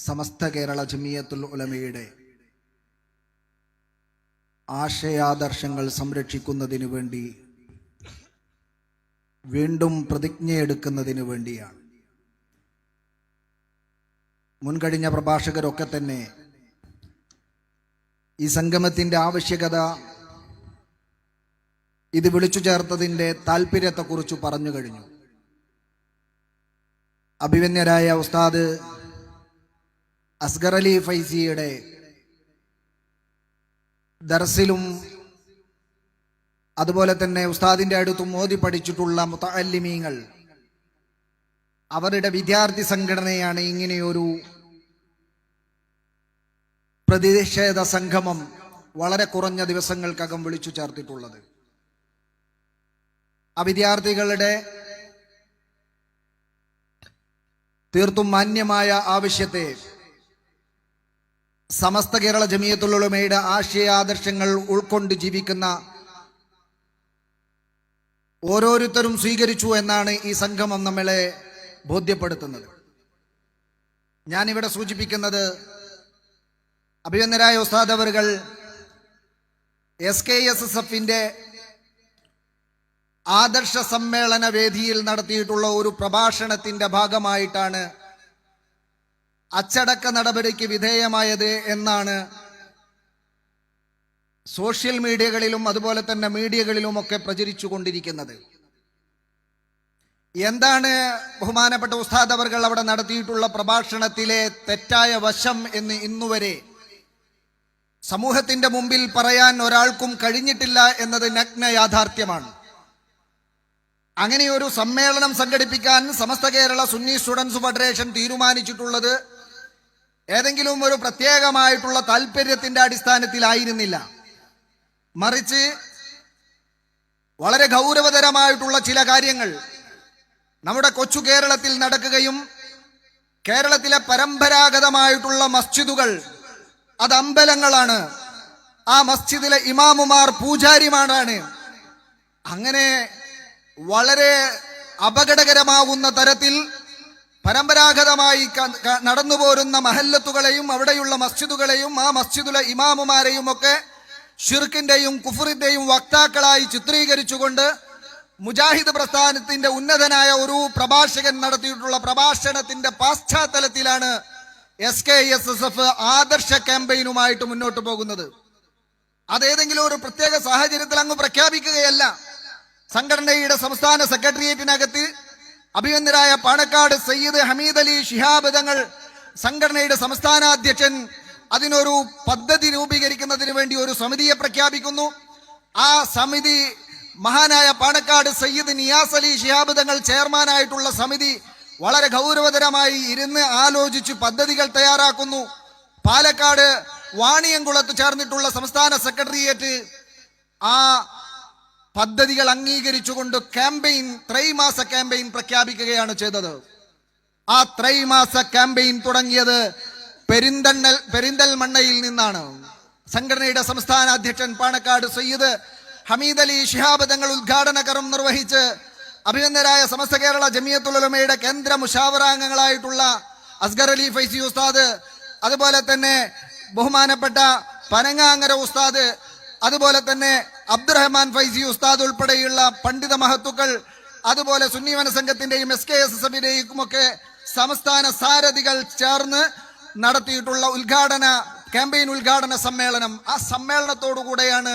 സമസ്ത കേരള ജമിയത്തുൽ ഉലമയുടെ ആശയാദർശങ്ങൾ സംരക്ഷിക്കുന്നതിന് വേണ്ടി വീണ്ടും പ്രതിജ്ഞയെടുക്കുന്നതിന് വേണ്ടിയാണ്. മുൻകഴിഞ്ഞ പ്രഭാഷകരൊക്കെ തന്നെ ഈ സംഗമത്തിൻ്റെ ആവശ്യകത, ഇത് വിളിച്ചു ചേർത്തതിൻ്റെ താല്പര്യത്തെക്കുറിച്ച് പറഞ്ഞു കഴിഞ്ഞു. അഭിവന്യരായ ഉസ്താദ് അസ്ഗർ അലി ഫൈസിയുടെ ദർസിലും അതുപോലെ തന്നെ ഉസ്താദിൻ്റെ അടുത്തും ഓതി പഠിച്ചിട്ടുള്ള മുതഅല്ലിമീങ്ങൾ, അവരുടെ വിദ്യാർത്ഥി സംഘടനയാണ് ഇങ്ങനെയൊരു പ്രതിഷേധ സംഗമം വളരെ കുറഞ്ഞ ദിവസങ്ങൾക്കകം വിളിച്ചു ചേർത്തിട്ടുള്ളത്. ആ വിദ്യാർത്ഥികളുടെ തീർത്തും മാന്യമായ ആവശ്യത്തെ സമസ്ത കേരള ജമിയത്തുൽ ഉലമയുടെ ആശയാദർശങ്ങൾ ഉൾക്കൊണ്ട് ജീവിക്കുന്ന ഓരോരുത്തരും സ്വീകരിച്ചു എന്നാണ് ഈ സംഗമം നമ്മളെ ബോധ്യപ്പെടുത്തുന്നത്. ഞാനിവിടെ സൂചിപ്പിക്കുന്നത്, അഭിവന്ദരായ ഉസ്താദ് അവറുകൾ SKSSF-ന്റെ ആദർശ സമ്മേളന വേദിയിൽ നടത്തിയിട്ടുള്ള ഒരു പ്രഭാഷണത്തിന്റെ ഭാഗമായിട്ടാണ് അച്ചടക്ക നടപടിക്ക് വിധേയമായത് എന്നാണ് സോഷ്യൽ മീഡിയകളിലും അതുപോലെ തന്നെ മീഡിയകളിലുമൊക്കെ പ്രചരിച്ചു കൊണ്ടിരിക്കുന്നത്. എന്താണ് ബഹുമാനപ്പെട്ട ഉസ്താദ് അവർകൾ അവിടെ നടത്തിയിട്ടുള്ള പ്രഭാഷണത്തിലെ തെറ്റായ വശം എന്ന് ഇന്നുവരെ സമൂഹത്തിന്റെ മുമ്പിൽ പറയാൻ ഒരാൾക്കും കഴിഞ്ഞിട്ടില്ല എന്നത് നഗ്ന യാഥാർത്ഥ്യമാണ്. അങ്ങനെയൊരു സമ്മേളനം സംഘടിപ്പിക്കാൻ സമസ്ത കേരള സുന്നി സ്റ്റുഡൻസ് ഫെഡറേഷൻ തീരുമാനിച്ചിട്ടുള്ളത് ഏതെങ്കിലും ഒരു പ്രത്യേകമായിട്ടുള്ള താല്പര്യത്തിന്റെ അടിസ്ഥാനത്തിലായിരുന്നില്ല. മറിച്ച് വളരെ ഗൗരവതരമായിട്ടുള്ള ചില കാര്യങ്ങൾ നമ്മുടെ കൊച്ചു കേരളത്തിൽ നടക്കുകയും കേരളത്തിലെ പരമ്പരാഗതമായിട്ടുള്ള മസ്ജിദുകൾ അത് അമ്പലങ്ങളാണ്, ആ മസ്ജിദിലെ ഇമാമുമാർ പൂജാരിമാരാണ്. അങ്ങനെ വളരെ അപകടകരമാവുന്ന തരത്തിൽ പരമ്പരാഗതമായി നടന്നുപോരുന്ന മഹല്ലത്തുകളെയും അവിടെയുള്ള മസ്ജിദുകളെയും ആ മസ്ജിദുലെ ഇമാമുമാരെയും ഒക്കെ ഷിർക്കിന്റെയും കുഫറിന്റെയും വക്താക്കളായി ചിത്രീകരിച്ചുകൊണ്ട് മുജാഹിദ് പ്രസ്ഥാനത്തിന്റെ ഉന്നതനായ ഒരു പ്രഭാഷകൻ നടത്തിയിട്ടുള്ള പ്രഭാഷണത്തിന്റെ പശ്ചാത്തലത്തിലാണ് SKSSF ആദർശ ക്യാമ്പയിനുമായിട്ട് മുന്നോട്ട് പോകുന്നത്. അതേതെങ്കിലും ഒരു പ്രത്യേക സാഹചര്യത്തിൽ അങ്ങ് പ്രഖ്യാപിക്കുകയല്ല. സംഘടനയുടെ സംസ്ഥാന സെക്രട്ടേറിയറ്റിനകത്ത് അഭിവന്ദരായ പാണക്കാട് സയ്യിദ് ഹമീദ് അലി ശിഹാബ് തങ്ങൾ, സംഘടനയുടെ സംസ്ഥാന അധ്യക്ഷൻ, അതിനൊരു പദ്ധതി രൂപീകരിക്കുന്നതിന് വേണ്ടി ഒരു സമിതിയെ പ്രഖ്യാപിക്കുന്നു. ആ സമിതി മഹാനായ പാണക്കാട് സയ്യിദ് നിയാസ് അലി ശിഹാബ് തങ്ങൾ ചെയർമാനായിട്ടുള്ള സമിതി വളരെ ഗൗരവതരമായി ഇരുന്ന് ആലോചിച്ച് പദ്ധതികൾ തയ്യാറാക്കുന്നു. പാലക്കാട് വാണിയംകുളത്ത് ചേർന്നിട്ടുള്ള സംസ്ഥാന സെക്രട്ടേറിയറ്റ് ആ പദ്ധതികൾ അംഗീകരിച്ചുകൊണ്ട് ക്യാമ്പയിൻ, ത്രൈമാസ ക്യാമ്പയിൻ പ്രഖ്യാപിക്കുകയാണ് ചെയ്തത്. ആ ത്രൈമാസ ക്യാമ്പയിൻ തുടങ്ങിയത് പെരിന്തൽമണ്ണയിൽ നിന്നാണ്. സംഘടനയുടെ സംസ്ഥാന അധ്യക്ഷൻ പാണക്കാട് സയ്യിദ് ഹമീദ് അലി ശിഹാബ് തങ്ങൾ ഉദ്ഘാടന കർമ്മം നിർവഹിച്ച് അഭിനന്ദനായ സമസ്ത കേരള ജമിയത്തുൽ ഉലമയുടെ കേന്ദ്ര മുഷാവറാംഗങ്ങളായിട്ടുള്ള അസ്ഗർ അലി ഫൈസി ഉസ്താദ്, അതുപോലെ തന്നെ ബഹുമാനപ്പെട്ട പനങ്ങാങ്ങര ഉസ്താദ്, അതുപോലെ തന്നെ അബ്ദുറഹ്മാൻ ഫൈസി ഉസ്താദ് ഉൾപ്പെടെയുള്ള പണ്ഡിത മഹത്തുക്കൾ, അതുപോലെ സുന്നി വന സംഘത്തിന്റെയും SKSSF-ന്റെയും ഒക്കെ സംസ്ഥാന സാരഥികൾ ചേർന്ന് നടത്തിയിട്ടുള്ള ക്യാമ്പയിൻ ഉദ്ഘാടന സമ്മേളനം. ആ സമ്മേളനത്തോടുകൂടെയാണ്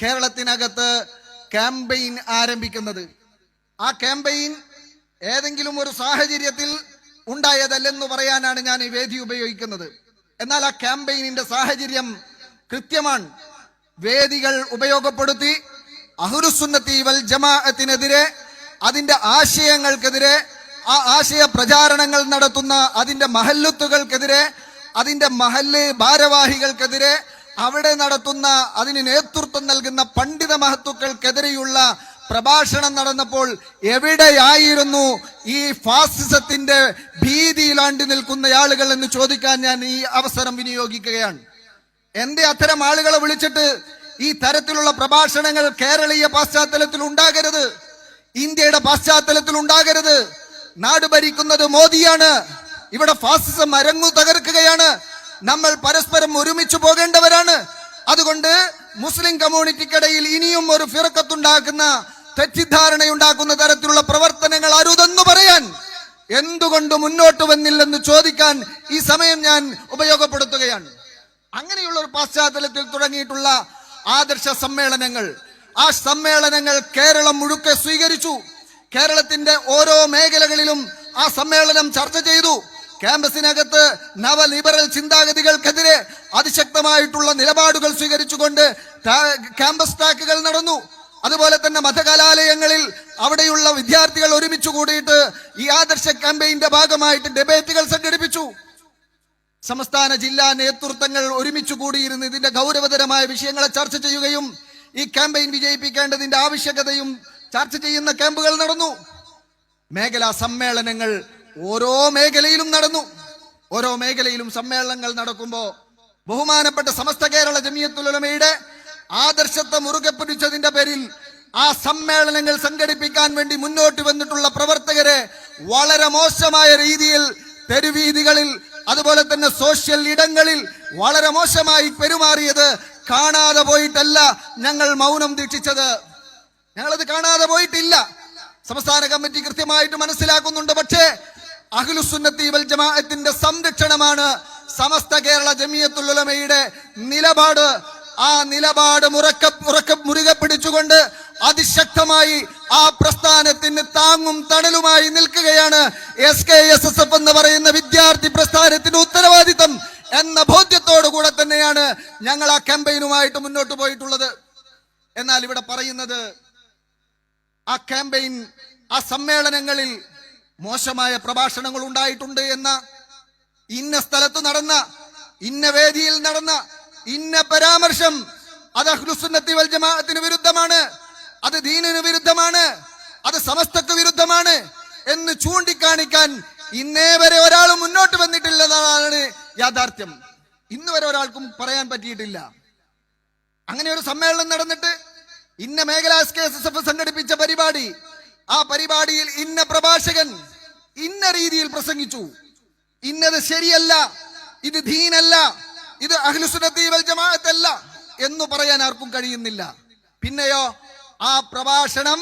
കേരളത്തിനകത്ത് ക്യാമ്പയിൻ ആരംഭിക്കുന്നത്. ആ ക്യാമ്പയിൻ ഏതെങ്കിലും ഒരു സാഹചര്യത്തിൽ ഉണ്ടായതല്ലെന്ന് പറയാനാണ് ഞാൻ ഈ വേദി ഉപയോഗിക്കുന്നത്. എന്നാൽ ആ ക്യാമ്പയിനിന്റെ സാഹചര്യം കൃത്യമാണ്. വേദികൾ ഉപയോഗപ്പെടുത്തി അഹ്ലുസുന്നത്തി വൽ ജമാഅത്തിനെതിരെ, അതിന്റെ ആശയങ്ങൾക്കെതിരെ, ആ ആശയ പ്രചാരണങ്ങൾ നടത്തുന്ന അതിന്റെ മഹല്ലുത്തുകൾക്കെതിരെ, അതിന്റെ മഹല്ല് ഭാരവാഹികൾക്കെതിരെ, അവിടെ നടത്തുന്ന അതിന് നേതൃത്വം നൽകുന്ന പണ്ഡിത മഹത്തുക്കൾക്കെതിരെയുള്ള പ്രഭാഷണം നടന്നപ്പോൾ എവിടെയായിരുന്നു ഈ ഫാസിസത്തിന്റെ ഭീതിയിലാണ്ടി നിൽക്കുന്ന ആളുകൾ എന്ന് ചോദിക്കാൻ ഞാൻ ഈ അവസരം വിനിയോഗിക്കുകയാണ്. എന്തേ അത്തരം ആളുകളെ വിളിച്ചിട്ട് ഈ തരത്തിലുള്ള പ്രഭാഷണങ്ങൾ കേരളീയ പശ്ചാത്തലത്തിൽ ഉണ്ടാകരുത്, ഇന്ത്യയുടെ പശ്ചാത്തലത്തിൽ ഉണ്ടാകരുത്. നാട് ഭരിക്കുന്നത് മോദിയാണ്, ഇവിടെ ഫാസിസം അരങ്ങു തകർക്കുകയാണ്. നമ്മൾ പരസ്പരം ഒരുമിച്ച് പോകേണ്ടവരാണ്. അതുകൊണ്ട് മുസ്ലിം കമ്മ്യൂണിറ്റിക്കിടയിൽ ഇനിയും ഒരു ഫിറക്കത്തുണ്ടാക്കുന്ന, തെറ്റിദ്ധാരണയുണ്ടാക്കുന്ന തരത്തിലുള്ള പ്രവർത്തനങ്ങൾ അരുതെന്ന് പറയാൻ എന്തുകൊണ്ട് മുന്നോട്ട് വന്നില്ലെന്ന് ചോദിക്കാൻ ഈ സമയം ഞാൻ ഉപയോഗപ്പെടുത്തുകയാണ്. അങ്ങനെയുള്ള ഒരു പശ്ചാത്തലത്തിൽ തുടങ്ങിയിട്ടുള്ള ആദർശ സമ്മേളനങ്ങൾ, ആ സമ്മേളനങ്ങൾ കേരളം മുഴുക്കെ സ്വീകരിച്ചു. കേരളത്തിന്റെ ഓരോ മേഖലകളിലും ആ സമ്മേളനം ചർച്ച ചെയ്തു. ക്യാമ്പസിനകത്ത് നവലിബറൽ ചിന്താഗതികൾക്കെതിരെ അതിശക്തമായിട്ടുള്ള നിലപാടുകൾ സ്വീകരിച്ചുകൊണ്ട് ക്യാമ്പസ് ടാക്കുകൾ നടന്നു. അതുപോലെ തന്നെ മതകലാലയങ്ങളിൽ അവിടെയുള്ള വിദ്യാർത്ഥികൾ ഒരുമിച്ച് കൂടിയിട്ട് ഈ ആദർശ ക്യാമ്പയിന്റെ ഭാഗമായിട്ട് ഡിബേറ്റുകൾ സംഘടിപ്പിച്ചു. സംസ്ഥാന ജില്ലാ നേതൃത്വങ്ങൾ ഒരുമിച്ച് കൂടിയിരുന്ന് ഇതിന്റെ ഗൗരവതരമായ വിഷയങ്ങളെ ചർച്ച ചെയ്യുകയും ഈ ക്യാമ്പയിൻ വിജയിപ്പിക്കേണ്ടതിന്റെ ആവശ്യകതയും ചർച്ച ചെയ്യുന്ന ക്യാമ്പുകൾ നടന്നു. മേഖലാ സമ്മേളനങ്ങൾ ഓരോ മേഖലയിലും നടന്നു. ഓരോ മേഖലയിലും സമ്മേളനങ്ങൾ നടക്കുമ്പോൾ ബഹുമാനപ്പെട്ട സമസ്ത കേരള ജമിയത്തുൽ ഉലമയുടെ ആദർശത്തെ മുറുകെ പിടിച്ചതിന്റെ പേരിൽ ആ സമ്മേളനങ്ങൾ സംഘടിപ്പിക്കാൻ വേണ്ടി മുന്നോട്ട് വന്നിട്ടുള്ള പ്രവർത്തകരെ വളരെ മോശമായ രീതിയിൽ തെരുവീതികളിൽ, അതുപോലെ തന്നെ സോഷ്യൽ ഇടങ്ങളിൽ വളരെ മോശമായി പെരുമാറിയത് കാണാതെ പോയിട്ടല്ല ഞങ്ങൾ മൗനം ദീക്ഷിച്ചത്. ഞങ്ങളത് കാണാതെ പോയിട്ടില്ല. സംസ്ഥാന കമ്മിറ്റി കൃത്യമായിട്ട് മനസ്സിലാക്കുന്നുണ്ട്. പക്ഷേ അഹ്ലുസുന്നത്തി വൽ ജമാഅത്തിന്റെ സംരക്ഷണമാണ് സമസ്ത കേരള ജമിയത്തുൽ ഉലമയുടെ നിലപാട്. ആ നിലപാട് മുറുകെ പിടിച്ചുകൊണ്ട് അതിശക്തമായി ആ പ്രസ്ഥാനത്തിന് താങ്ങും തണലുമായി നിൽക്കുകയാണ് SKSSF എന്ന് പറയുന്ന വിദ്യാർത്ഥി പ്രസ്ഥാനത്തിന്റെ ഉത്തരവാദിത്തം എന്ന ബോധ്യത്തോടു കൂടെ തന്നെയാണ് ഞങ്ങൾ ആ ക്യാമ്പയിനുമായിട്ട് മുന്നോട്ട് പോയിട്ടുള്ളത്. എന്നാൽ ഇവിടെ പറയുന്നത് ആ ക്യാമ്പയിൻ, ആ സമ്മേളനങ്ങളിൽ മോശമായ പ്രഭാഷണങ്ങൾ ഉണ്ടായിട്ടുണ്ട് എന്ന, ഇന്ന സ്ഥലത്ത് നടന്ന, ഇന്ന വേദിയിൽ നടന്ന ഇന്ന പരാമർശം അത് അഹ്ലുസുന്നത്തി വൽ ജമാഅത്തിന് വിരുദ്ധമാണ്, അത് ദീനിന് വിരുദ്ധമാണ്, അത് സമസ്തക്ക് വിരുദ്ധമാണ് എന്ന് ചൂണ്ടിക്കാണിക്കാൻ ഇന്നേ വരെ ഒരാളും മുന്നോട്ട് വന്നിട്ടില്ലെന്നാണ് യാഥാർത്ഥ്യം. ഇന്ന് വരെ ഒരാൾക്കും പറയാൻ പറ്റിയിട്ടില്ല. അങ്ങനെ ഒരു സമ്മേളനം നടന്നിട്ട് ഇന്ന മേഖലാ SKSSF സംഘടിപ്പിച്ച പരിപാടി, ആ പരിപാടിയിൽ ഇന്ന പ്രഭാഷകൻ ഇന്ന രീതിയിൽ പ്രസംഗിച്ചു, ഇന്നത് ശരിയല്ല, ഇത് ദീനല്ല, ഇത് അഹ്ലുസുന്നത്തി വൽ ജമാഅത്ത് അല്ല എന്ന് പറയാൻ ആർക്കും കഴിയുന്നില്ല. പിന്നെയോ ആ പ്രഭാഷണം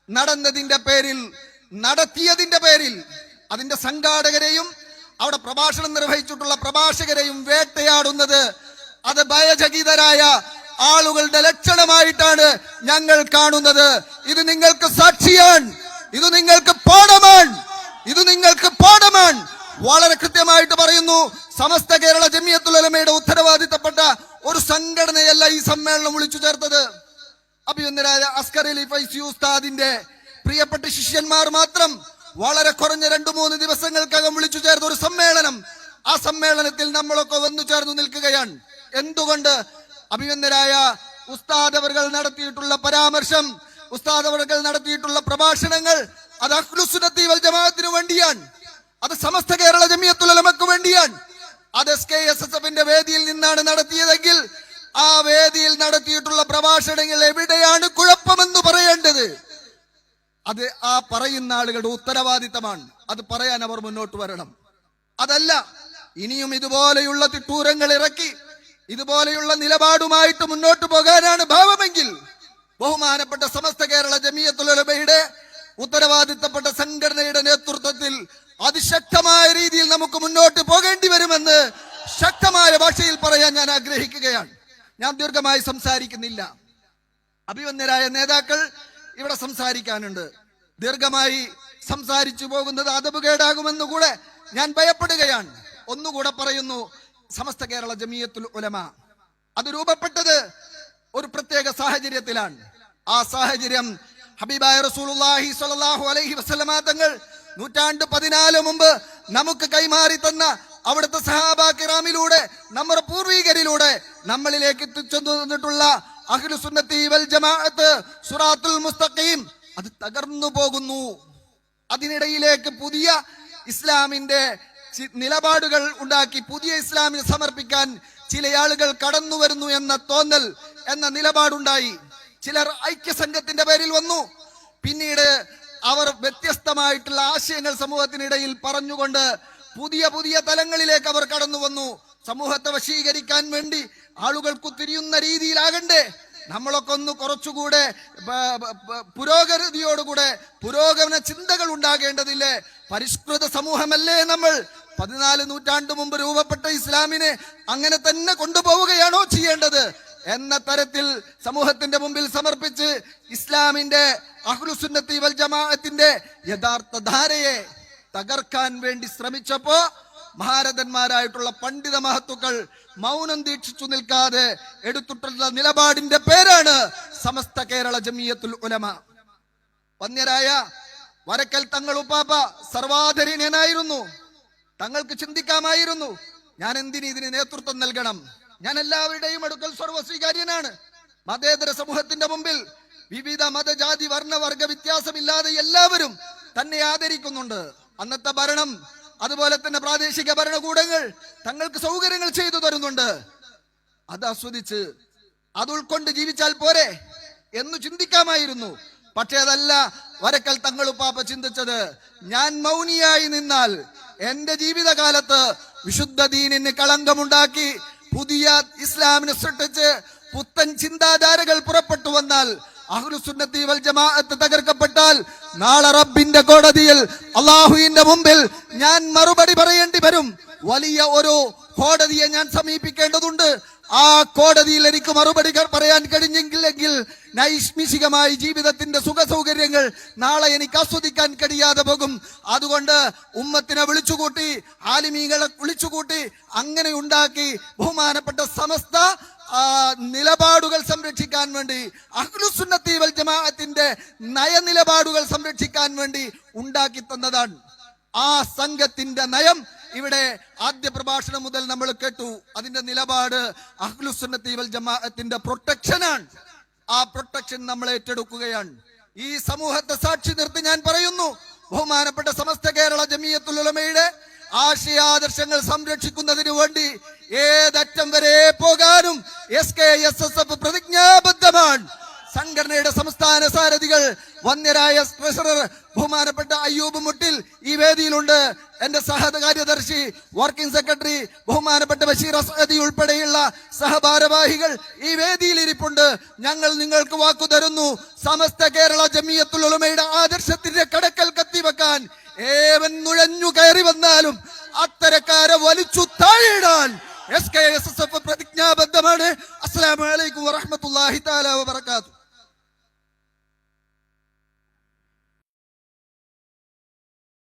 നടന്നതിന്റെ പേരിൽ, നടത്തിയതിന്റെ പേരിൽ അതിന്റെ സംഘാടകരെയും അവിടെ പ്രഭാഷണം നിർവഹിച്ചിട്ടുള്ള പ്രഭാഷകരെയും വേട്ടയാടുന്നത് അത് ഭയചകിതരായ ആളുകളുടെ ലക്ഷണമായിട്ടാണ് ഞങ്ങൾ കാണുന്നത്. ഇത് നിങ്ങൾക്ക് സാക്ഷിയാണ്, ഇത് നിങ്ങൾക്ക് പാഠമാണ്, ഇത് നിങ്ങൾക്ക് പാഠമാണ്. വളരെ കൃത്യമായിട്ട് പറയുന്നു, സമസ്ത കേരള ജമിയത്തുൽ ഉലമയുടെ ഉത്തരവാദിത്തപ്പെട്ട ഒരു സംഘടനയല്ല ഈ സമ്മേളനം വിളിച്ചു ചേർത്തത്. അഭിനന്ദനായ അസ്കർ അലി ഫൈസി ഉസ്താദിന്റെ പ്രിയപ്പെട്ട ശിഷ്യന്മാർ മാത്രം വളരെ കുറഞ്ഞ 2-3 ദിവസങ്ങൾക്കകം വിളിച്ചു ചേർത്ത ഒരു സമ്മേളനം, ആ സമ്മേളനത്തിൽ നമ്മളൊക്കെ വന്നു ചേർന്നു നിൽക്കുകയാണ്. എന്തുകൊണ്ട്? അഭിനന്ദനായ ഉസ്താദ് അവർകൾ നടത്തിയിട്ടുള്ള പരാമർശം, ഉസ്താദ് അവർകൾ നടത്തിയിട്ടുള്ള പ്രഭാഷണങ്ങൾ അത് അഹ്ലുസുന്നത്തി വൽ ജമാഅത്തിന് വേണ്ടിയാണ്, അത് സമസ്ത കേരള ജമിയത്തുൽ ഉലമക്ക് വേണ്ടിയാണ്. അത് SKSSFന്റെ വേദിയിൽ നിന്നാണ് നടത്തിയതെങ്കിൽ ആ വേദിയിൽ നടത്തിയിട്ടുള്ള പ്രഭാഷണങ്ങൾ എവിടെയാണ് കുഴപ്പമെന്ന് പറയേണ്ടത്? അത് ആ പറയുന്ന ആളുകളുടെ ഉത്തരവാദിത്തമാണ്. അത് പറയാൻ അവർ മുന്നോട്ട് വരണം. അതല്ല ഇനിയും ഇതുപോലെയുള്ള തിട്ടൂരങ്ങൾ ഇറക്കി ഇതുപോലെയുള്ള നിലപാടുമായിട്ട് മുന്നോട്ട് പോകാനാണ് ഭാവമെങ്കിൽ ബഹുമാനപ്പെട്ട സമസ്ത കേരള ജമിയത്തുൽ ഉലമയുടെ ഉത്തരവാദിത്തപ്പെട്ട സംഘടനയുടെ നേതൃത്വത്തിൽ അതിശക്തമായ രീതിയിൽ നമുക്ക് മുന്നോട്ട് പോകേണ്ടി വരുമെന്ന് ശക്തമായ ഭാഷയിൽ പറയാൻ ഞാൻ ആഗ്രഹിക്കുകയാണ്. ഞാൻ ദീർഘമായി സംസാരിക്കുന്നില്ല. അഭിവന്ദരായ നേതാക്കൾ ഇവിടെ സംസാരിക്കാനുണ്ട്. ദീർഘമായി സംസാരിച്ചു പോകുന്നത് അതപുകേടാകുമെന്ന് കൂടെ ഞാൻ ഭയപ്പെടുകയാണ്. ഒന്നുകൂടെ പറയുന്നു, സമസ്ത കേരള ജമിയത്തുൽ ഉലമ അത് രൂപപ്പെട്ടത് ഒരു പ്രത്യേക സാഹചര്യത്തിലാണ്. ആ സാഹചര്യം ഹബീബായ റസൂലുള്ളാഹി സ്വല്ലല്ലാഹു അലൈഹി വസല്ലമ തങ്ങൾ 14 മുമ്പ് നമുക്ക് കൈമാറി തന്ന അവിടുത്തെ സഹാബാ കിറാമിലൂടെ, നമ്മുടെ പൂർവികരിലൂടെ നമ്മളിലേക്ക് എത്തിച്ചെന്നിട്ടുള്ള അഹ്ലുസുന്നത്തി വൽ ജമാഅത്ത് സിറാത്തുൽ മുസ്തഖീം അത് തകർന്നു പോകുന്നു. അതിനിടയിലേക്ക് പുതിയ ഇസ്ലാമിന്റെ നിലപാടുകൾ ഉണ്ടാക്കി പുതിയ ഇസ്ലാമിനെ സമർപ്പിക്കാൻ ചില ആളുകൾ കടന്നു വരുന്നു എന്ന തോന്നൽ, എന്ന നിലപാടുണ്ടായി. ചിലർ ഐക്യസംഘത്തിന്റെ പേരിൽ വന്നു. പിന്നീട് അവർ വ്യത്യസ്തമായിട്ടുള്ള ആശയങ്ങൾ സമൂഹത്തിനിടയിൽ പറഞ്ഞുകൊണ്ട് പുതിയ പുതിയ തലങ്ങളിലേക്ക് അവർ കടന്നു വന്നു. സമൂഹത്തെ വശീകരിക്കാൻ വേണ്ടി ആളുകൾക്ക് തിരിയുന്ന രീതിയിലാകണ്ടേ നമ്മളൊക്കെ ഒന്ന് കുറച്ചുകൂടെ പുരോഗതിയോടുകൂടെ പുരോഗമന ചിന്തകൾ ഉണ്ടാകേണ്ടതില്ലേ? പരിഷ്കൃത സമൂഹമല്ലേ നമ്മൾ? 14 നൂറ്റാണ്ട് മുമ്പ് രൂപപ്പെട്ട ഇസ്ലാമിനെ അങ്ങനെ തന്നെ കൊണ്ടുപോവുകയാണോ ചെയ്യേണ്ടത് എന്ന തരത്തിൽ സമൂഹത്തിന്റെ മുമ്പിൽ സമർപ്പിച്ച് ഇസ്ലാമിന്റെ അഹ്ലുസുന്നത്തി വൽ ജമാഅത്തിന്റെ യഥാർത്ഥ ധാരയെ തകർക്കാൻ വേണ്ടി ശ്രമിച്ചപ്പോ മഹാരഥന്മാരായിട്ടുള്ള പണ്ഡിത മഹത്തുക്കൾ മൗനം ദീക്ഷിച്ചു നിൽക്കാതെ എടുത്തിട്ടുള്ള നിലപാടിന്റെ പേരാണ് സമസ്ത കേരള ജമിയത്തുൽ ഉലമ. വന്യരായ വരക്കൽ തങ്ങൾ ഉപ്പാപ്പ സർവാധരീനനായിരുന്നു. തങ്ങൾക്ക് ചിന്തിക്കാമായിരുന്നു, ഞാൻ എന്തിന് ഇതിന് നേതൃത്വം നൽകണം? ഞാൻ എല്ലാവരുടെയും അടുക്കൽ സർവസ്വീകാര്യനാണ്. മതേതര സമൂഹത്തിന്റെ മുമ്പിൽ വിവിധ മതജാതി വർണ്ണവർഗ വ്യത്യാസമില്ലാതെ എല്ലാവരും തന്നെ ആദരിക്കുന്നുണ്ട്. അന്നത്തെ ഭരണം, അതുപോലെ തന്നെ പ്രാദേശിക ഭരണകൂടങ്ങൾ തങ്ങൾക്ക് സൗകര്യങ്ങൾ ചെയ്തു തരുന്നുണ്ട്. അത് ആസ്വദിച്ച് അത് ഉൾക്കൊണ്ട് ജീവിച്ചാൽ പോരെ എന്ന് ചിന്തിക്കാമായിരുന്നു. പക്ഷെ അതല്ല വരക്കൽ തങ്ങളുപ്പാപ്പ ചിന്തിച്ചത്. ഞാൻ മൗനിയായി നിന്നാൽ എന്റെ ജീവിതകാലത്ത് വിശുദ്ധ ദീനിന് കളങ്കമുണ്ടാക്കി പുതിയ ഇസ്ലാമിനെ സൃഷ്ടിച്ച് പുത്തൻ ചിന്താധാരകൾ പുറപ്പെട്ടു വന്നാൽ, അഹ്ലുസുന്നത്തി വൽ ജമാഅത്ത് തകർക്കപ്പെട്ടാൽ നാളെ റബ്ബിന്റെ കോടതിയിൽ അല്ലാഹുവിന്റെ മുമ്പിൽ ഞാൻ മറുപടി പറയേണ്ടി വരും. വലിയ ഒരു കോടതിയെ ഞാൻ സമീപിക്കേണ്ടതുണ്ട്. ആ കോടതിയിൽ എനിക്ക് മറുപടി പറയാൻ കഴിഞ്ഞെങ്കിൽ നൈഷ്മിഷികമായി ജീവിതത്തിന്റെ സുഖ സൗകര്യങ്ങൾ നാളെ എനിക്ക് ആസ്വദിക്കാൻ കഴിയാതെ പോകും. അതുകൊണ്ട് ഉമ്മത്തിനെ വിളിച്ചുകൂട്ടി, ആലിമീങ്ങളെ വിളിച്ചുകൂട്ടി, അങ്ങനെ ഉണ്ടാക്കി ബഹുമാനപ്പെട്ട സമസ്ത നിലപാടുകൾ സംരക്ഷിക്കാൻ വേണ്ടി, അഹ്ലുസുന്നത്തി വൽ ജമാഅത്തിന്റെ നയനിലപാടുകൾ സംരക്ഷിക്കാൻ വേണ്ടി ഉണ്ടാക്കി തന്നതാണ്. ആ സംഘത്തിന്റെ നയം ഇവിടെ ആദ്യ പ്രഭാഷണം മുതൽ നമ്മൾ കേട്ടു. അതിന്റെ നിലപാട് അഹ്ലുസുന്നത്തി വൽ ജമാഅത്തിന്റെ പ്രൊട്ടക്ഷനാണ്. ആ പ്രൊട്ടക്ഷൻ നമ്മൾ ഏറ്റെടുക്കുകയാണ്. ഈ സമൂഹത്തെ സാക്ഷി നിർത്തി ഞാൻ പറയുന്നു, ബഹുമാനപ്പെട്ട സമസ്ത കേരള ജമിയത്തുൽ ഉലമയുടെ ആശയാദർശങ്ങൾ സംരക്ഷിക്കുന്നതിന് വേണ്ടി ഏതറ്റം വരെ പോകാനും SKSSF പ്രതിജ്ഞാബദ്ധമാണ്. സംഘടനയുടെ സംസ്ഥാന സാരഥികൾ വന്യരായ ട്രഷറർ ബഹുമാനപ്പെട്ട അയ്യൂബ് മുട്ടിൽ ഈ വേദിയിലുണ്ട്. എന്റെ സഹകാര്യദർശി വർക്കിംഗ് സെക്രട്ടറി ബഹുമാനപ്പെട്ട ബഷീർ അസ്അദി ഉൾപ്പെടെയുള്ള സഹഭാരവാഹികൾ ഈ വേദിയിൽ ഇരിപ്പുണ്ട്. ഞങ്ങൾ നിങ്ങൾക്ക് വാക്കു തരുന്നു, സമസ്ത കേരള ജമിയത്തുൽ ഉലമയുടെ ആദർശത്തിന്റെ കടക്കൽ കത്തിവെക്കാൻ ഏവൻ നുഴഞ്ഞു കയറി വന്നാലും അത്തരക്കാരെ വലിച്ചു താഴെയിടാൻ SKSSF പ്രതിജ്ഞാബദ്ധമാണ്. അസ്സലാമു അലൈക്കും വറഹ്മത്തുള്ളാഹി തആല വബറകാതുഹു.